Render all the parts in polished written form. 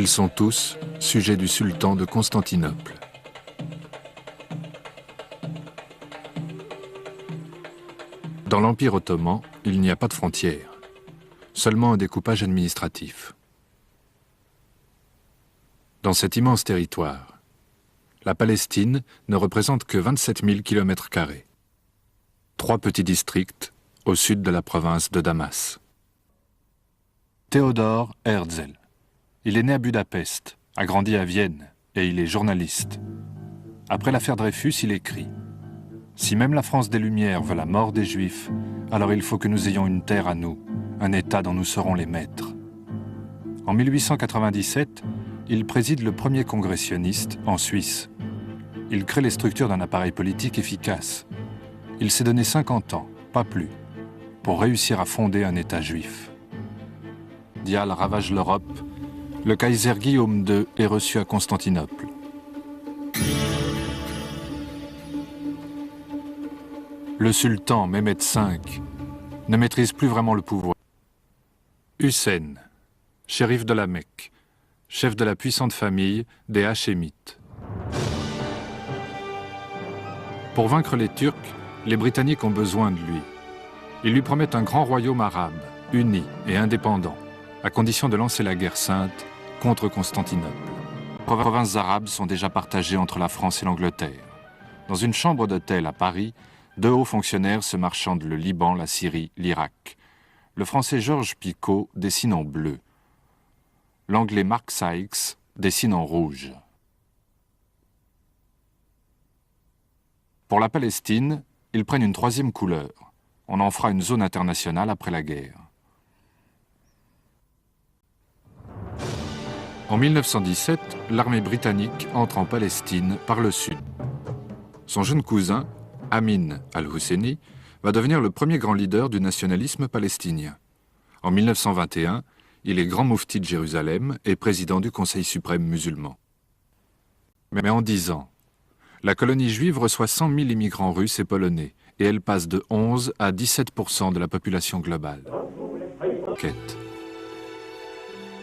Ils sont tous sujets du sultan de Constantinople. Dans l'Empire ottoman, il n'y a pas de frontières, seulement un découpage administratif. Dans cet immense territoire, la Palestine ne représente que 27 000 km². 3 petits districts au sud de la province de Damas. Théodore Herzl. Il est né à Budapest, a grandi à Vienne et il est journaliste. Après l'affaire Dreyfus, il écrit « Si même la France des Lumières veut la mort des Juifs, alors il faut que nous ayons une terre à nous, un État dont nous serons les maîtres. » En 1897, il préside le premier congrès sioniste en Suisse. Il crée les structures d'un appareil politique efficace. Il s'est donné 50 ans, pas plus, pour réussir à fonder un État juif. Dial ravage l'Europe. Le Kaiser Guillaume II est reçu à Constantinople. Le sultan Mehmed V ne maîtrise plus vraiment le pouvoir. Hussein, shérif de la Mecque, chef de la puissante famille des Hachémites. Pour vaincre les Turcs, les Britanniques ont besoin de lui. Ils lui promettent un grand royaume arabe, uni et indépendant, à condition de lancer la guerre sainte contre Constantinople. Les provinces arabes sont déjà partagées entre la France et l'Angleterre. Dans une chambre d'hôtel à Paris, 2 hauts fonctionnaires se marchandent le Liban, la Syrie, l'Irak. Le français Georges Picot dessine en bleu. L'anglais Mark Sykes dessine en rouge. Pour la Palestine, ils prennent une 3e couleur. On en fera une zone internationale après la guerre. En 1917, l'armée britannique entre en Palestine par le sud. Son jeune cousin, Amin al-Husseini, va devenir le premier grand leader du nationalisme palestinien. En 1921, il est grand moufti de Jérusalem et président du Conseil suprême musulman. Mais en 10 ans, la colonie juive reçoit 100 000 immigrants russes et polonais, et elle passe de 11 à 17% de la population globale. Quête.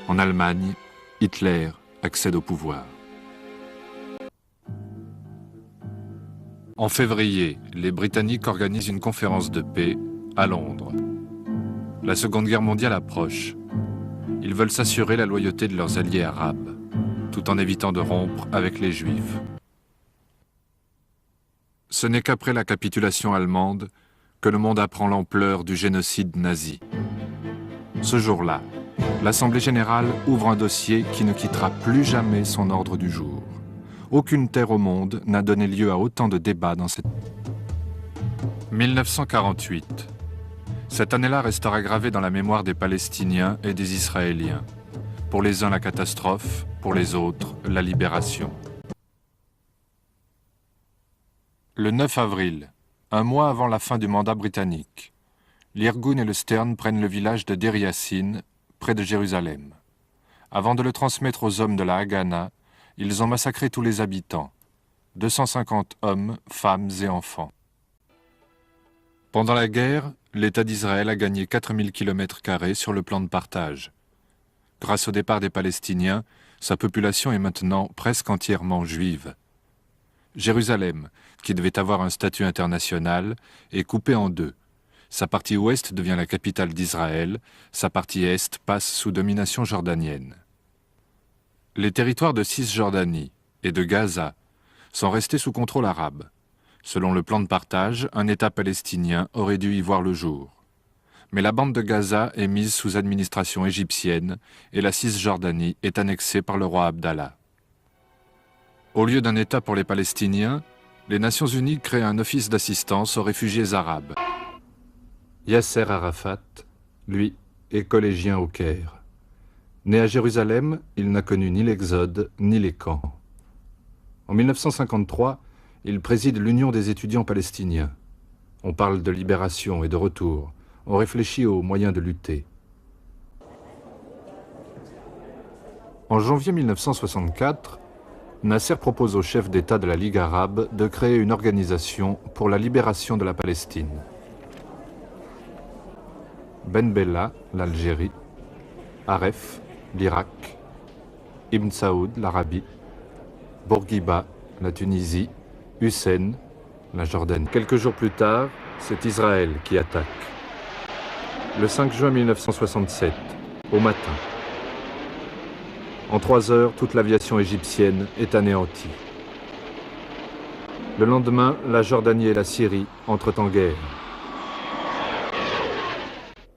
En Allemagne, Hitler accède au pouvoir. En février, les Britanniques organisent une conférence de paix à Londres. La Seconde Guerre mondiale approche. Ils veulent s'assurer la loyauté de leurs alliés arabes, tout en évitant de rompre avec les Juifs. Ce n'est qu'après la capitulation allemande que le monde apprend l'ampleur du génocide nazi. Ce jour-là, l'Assemblée générale ouvre un dossier qui ne quittera plus jamais son ordre du jour. Aucune terre au monde n'a donné lieu à autant de débats dans cette... 1948. Cette année-là restera gravée dans la mémoire des Palestiniens et des Israéliens. Pour les uns, la catastrophe, pour les autres, la libération. Le 9 avril, un mois avant la fin du mandat britannique, l'Irgun et le Stern prennent le village de Deir Yassin, près de Jérusalem. Avant de le transmettre aux hommes de la Haganah, ils ont massacré tous les habitants, 250 hommes, femmes et enfants. Pendant la guerre, l'État d'Israël a gagné 4000 km² sur le plan de partage. Grâce au départ des Palestiniens, sa population est maintenant presque entièrement juive. Jérusalem, qui devait avoir un statut international, est coupée en 2. Sa partie ouest devient la capitale d'Israël, sa partie est passe sous domination jordanienne. Les territoires de Cisjordanie et de Gaza sont restés sous contrôle arabe. Selon le plan de partage, un État palestinien aurait dû y voir le jour. Mais la bande de Gaza est mise sous administration égyptienne et la Cisjordanie est annexée par le roi Abdallah. Au lieu d'un État pour les Palestiniens, les Nations Unies créent un office d'assistance aux réfugiés arabes. Yasser Arafat, lui, est collégien au Caire. Né à Jérusalem, il n'a connu ni l'Exode ni les camps. En 1953, il préside l'Union des étudiants palestiniens. On parle de libération et de retour. On réfléchit aux moyens de lutter. En janvier 1964, Nasser propose au chef d'État de la Ligue arabe de créer une organisation pour la libération de la Palestine. Ben Bella, l'Algérie, Aref, l'Irak, Ibn Saoud, l'Arabie, Bourguiba, la Tunisie, Hussein, la Jordanie. Quelques jours plus tard, c'est Israël qui attaque. Le 5 juin 1967, au matin. En 3 heures, toute l'aviation égyptienne est anéantie. Le lendemain, la Jordanie et la Syrie entrent en guerre.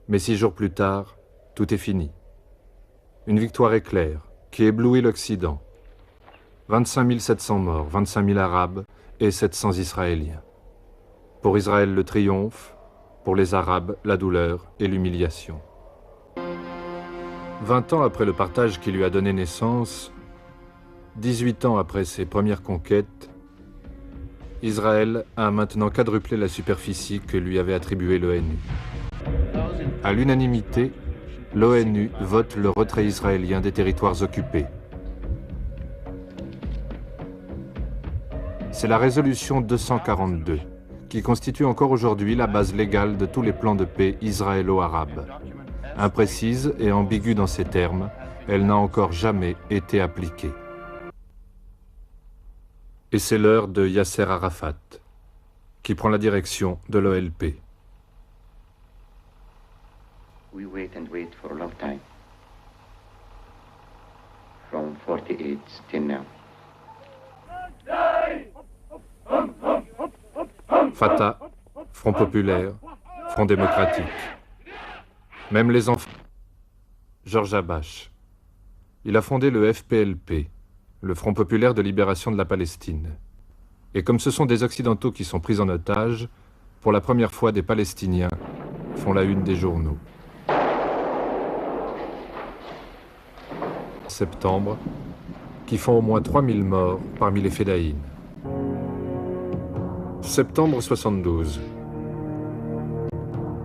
Mais 6 jours plus tard, tout est fini. Une victoire éclair qui éblouit l'Occident. 25 700 morts, 25 000 Arabes et 700 Israéliens. Pour Israël, le triomphe. Pour les Arabes, la douleur et l'humiliation. 20 ans après le partage qui lui a donné naissance, 18 ans après ses premières conquêtes, Israël a maintenant quadruplé la superficie que lui avait attribuée l'ONU. À l'unanimité, l'ONU vote le retrait israélien des territoires occupés. C'est la résolution 242, qui constitue encore aujourd'hui la base légale de tous les plans de paix israélo-arabes. Imprécise et ambiguë dans ses termes, elle n'a encore jamais été appliquée. Et c'est l'heure de Yasser Arafat, qui prend la direction de l'OLP. We wait and wait for a long time. From 48 till now. Fatah, Front populaire, Front démocratique. Même les enfants. Georges Habash. Il a fondé le FPLP, le Front populaire de libération de la Palestine. Et comme ce sont des Occidentaux qui sont pris en otage, pour la première fois des Palestiniens font la une des journaux. Septembre, qui font au moins 3000 morts parmi les Fédayines. Septembre 72.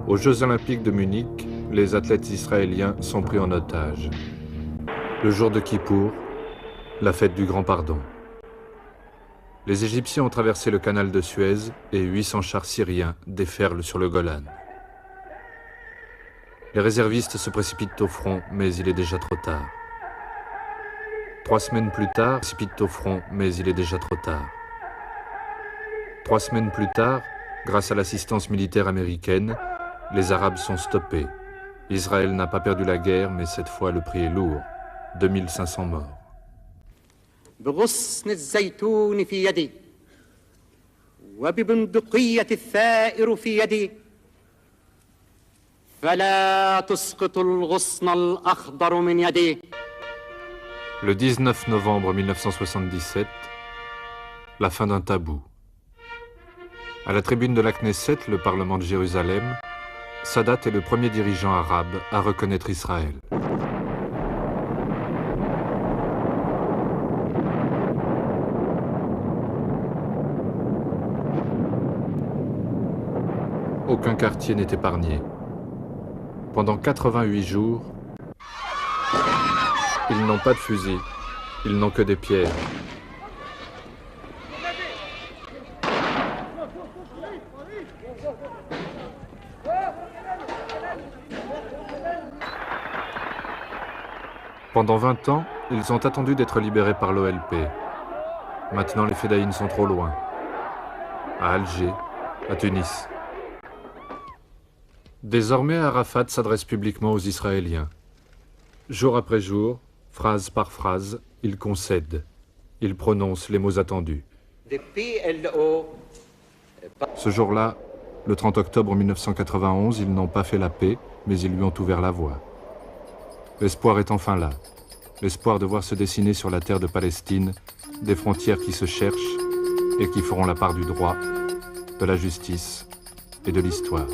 Aux Jeux Olympiques de Munich, les athlètes israéliens sont pris en otage. Le jour de Kippour, la fête du Grand Pardon. Les Égyptiens ont traversé le canal de Suez et 800 chars syriens déferlent sur le Golan. Les réservistes se précipitent au front, mais il est déjà trop tard. 3 semaines plus tard, ils se précipitent au front, mais il est déjà trop tard. 3 semaines plus tard, grâce à l'assistance militaire américaine, les Arabes sont stoppés. Israël n'a pas perdu la guerre, mais cette fois le prix est lourd. 2500 morts. بغصن الزيتون في يدي وببندقية الثائر في يدي فلا تسقط الغصن الأخضر من يدي. Le 19 novembre 1977, la fin d'un tabou. À la tribune de la Knesset, le Parlement de Jérusalem, Sadat est le premier dirigeant arabe à reconnaître Israël. Aucun quartier n'est épargné. Pendant 88 jours, ils n'ont pas de fusil, ils n'ont que des pierres. Pendant 20 ans, ils ont attendu d'être libérés par l'OLP. Maintenant, les Fédayines sont trop loin. À Alger, à Tunis. Désormais, Arafat s'adresse publiquement aux Israéliens. Jour après jour, phrase par phrase, il concède. Il prononce les mots attendus. Ce jour-là, le 30 octobre 1991, ils n'ont pas fait la paix, mais ils lui ont ouvert la voie. L'espoir est enfin là. L'espoir de voir se dessiner sur la terre de Palestine des frontières qui se cherchent et qui feront la part du droit, de la justice et de l'histoire.